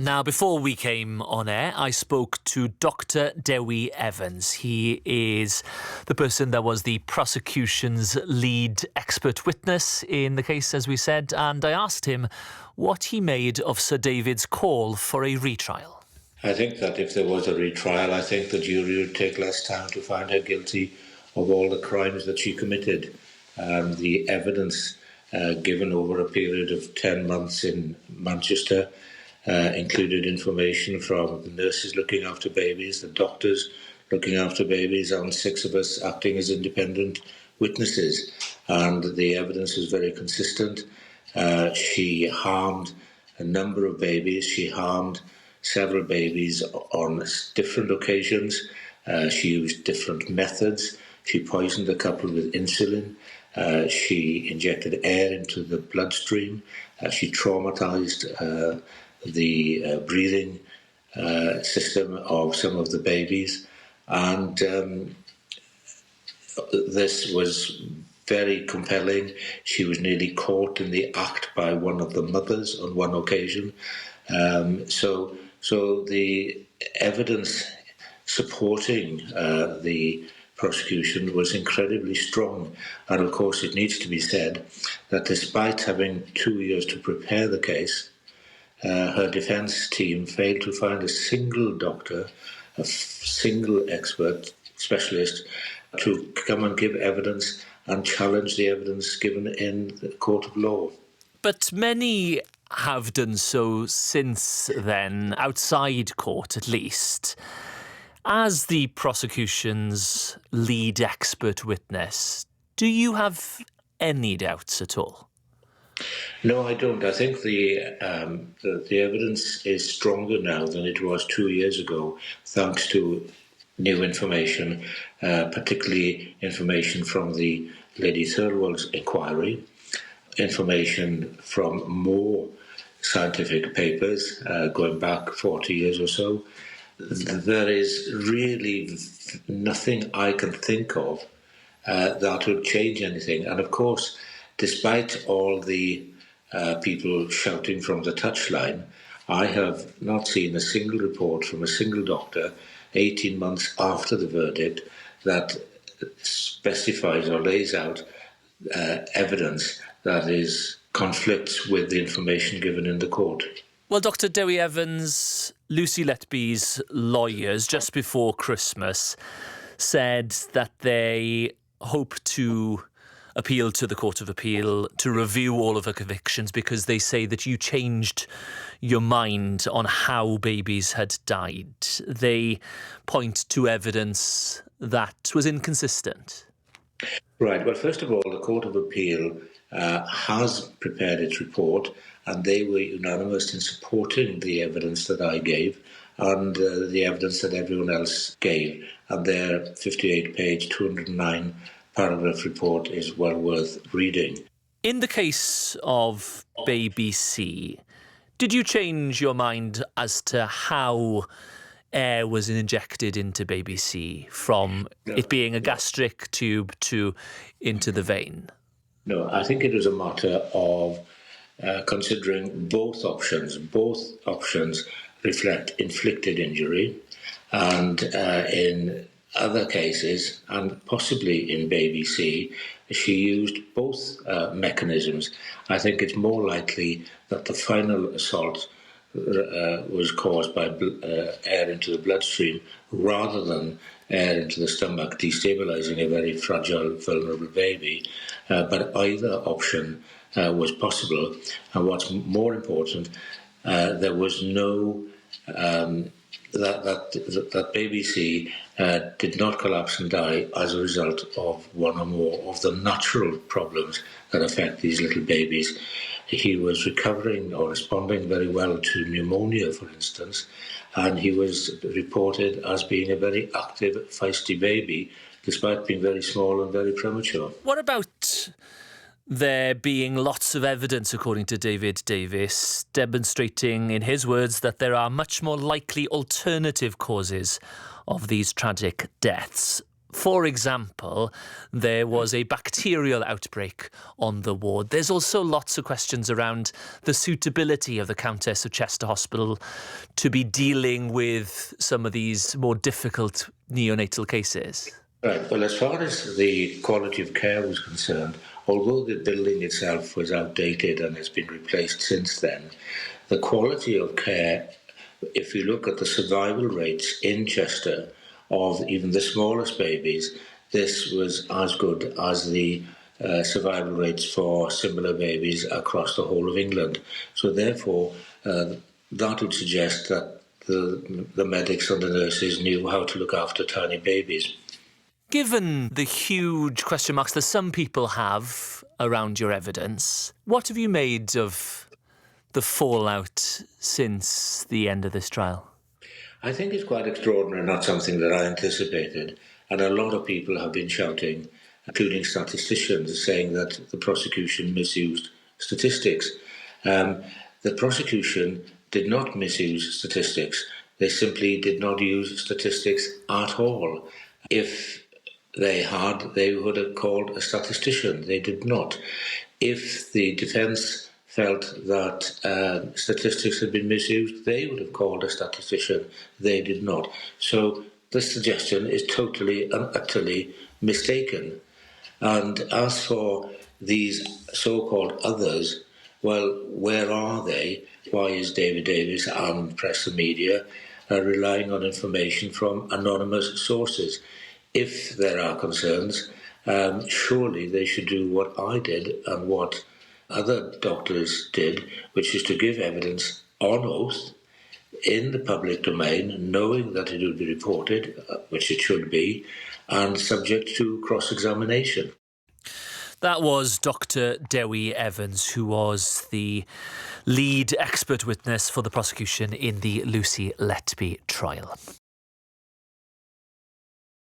Now, before we came on air, I spoke to Dr. Dewi Evans. He is the person that was the prosecution's lead expert witness in the case, as we said, and I asked him what he made of Sir David's call for a retrial. I think that if there was a retrial, I think the jury would take less time to find her guilty of all the crimes that she committed. The evidence given over a period of 10 months in Manchester included information from the nurses looking after babies, the doctors looking after babies, and 6 of us acting as independent witnesses. And the evidence was very consistent. She harmed a number of babies. She harmed several babies on different occasions. She used different methods. She poisoned a couple with insulin. She injected air into the bloodstream. She traumatized the breathing system of some of the babies. And this was very compelling. She was nearly caught in the act by one of the mothers on one occasion. So the evidence supporting the prosecution was incredibly strong. And of course, it needs to be said that despite having 2 years to prepare the case, her defence team failed to find a single doctor, a single expert, specialist, to come and give evidence and challenge the evidence given in the court of law. But many have done so since then, outside court at least. As the prosecution's lead expert witness, do you have any doubts at all? No, I don't. I think the evidence is stronger now than it was 2 years ago, thanks to new information, particularly information from the Lady Thirlwell's inquiry, information from more scientific papers going back 40 years or so. There is really nothing I can think of that would change anything. And of course, despite all the people shouting from the touchline, I have not seen a single report from a single doctor 18 months after the verdict that specifies or lays out evidence that conflicts with the information given in the court. Well, Dr. Dewi Evans, Lucy Letby's lawyers, just before Christmas, said that they hope to appeal to the Court of Appeal to review all of her convictions because they say that you changed your mind on how babies had died. They point to evidence that was inconsistent. Right. Well, first of all, the Court of Appeal has prepared its report, and they were unanimous in supporting the evidence that I gave and the evidence that everyone else gave. And their 58-page, 209-paragraph report is well worth reading. In the case of baby C, did you change your mind as to how air was injected into baby C from it being a gastric tube to into the vein? No, I think it was a matter of considering both options. Both options reflect inflicted injury, and in other cases, and possibly in baby C, she used both mechanisms. I think it's more likely that the final assault was caused by air into the bloodstream rather than air into the stomach, destabilising a very fragile, vulnerable baby. But either option was possible. And what's more important, there was no... that baby C did not collapse and die as a result of one or more of the natural problems that affect these little babies. He was recovering or responding very well to pneumonia, for instance, and he was reported as being a very active, feisty baby, despite being very small and very premature. What about there being lots of evidence, according to David Davis, demonstrating, in his words, that there are much more likely alternative causes of these tragic deaths? For example, there was a bacterial outbreak on the ward. There's also lots of questions around the suitability of the Countess of Chester Hospital to be dealing with some of these more difficult neonatal cases. Right. Well, as far as the quality of care was concerned, although the building itself was outdated and has been replaced since then, the quality of care, if you look at the survival rates in Chester of even the smallest babies, this was as good as the survival rates for similar babies across the whole of England. So therefore, that would suggest that the medics and the nurses knew how to look after tiny babies. Given the huge question marks that some people have around your evidence, what have you made of the fallout since the end of this trial? I think it's quite extraordinary, not something that I anticipated. And a lot of people have been shouting, including statisticians, saying that the prosecution misused statistics. The prosecution did not misuse statistics. They simply did not use statistics at all. If they had, they would have called a statistician. They did not. If the defence felt that statistics had been misused, they would have called a statistician. They did not. So the suggestion is totally and utterly mistaken. And as for these so-called others, well, where are they? Why is David Davis and press and media relying on information from anonymous sources? If there are concerns, surely they should do what I did and what other doctors did, which is to give evidence on oath in the public domain, knowing that it would be reported, which it should be, and subject to cross-examination. That was Dr. Dewi Evans, who was the lead expert witness for the prosecution in the Lucy Letby trial.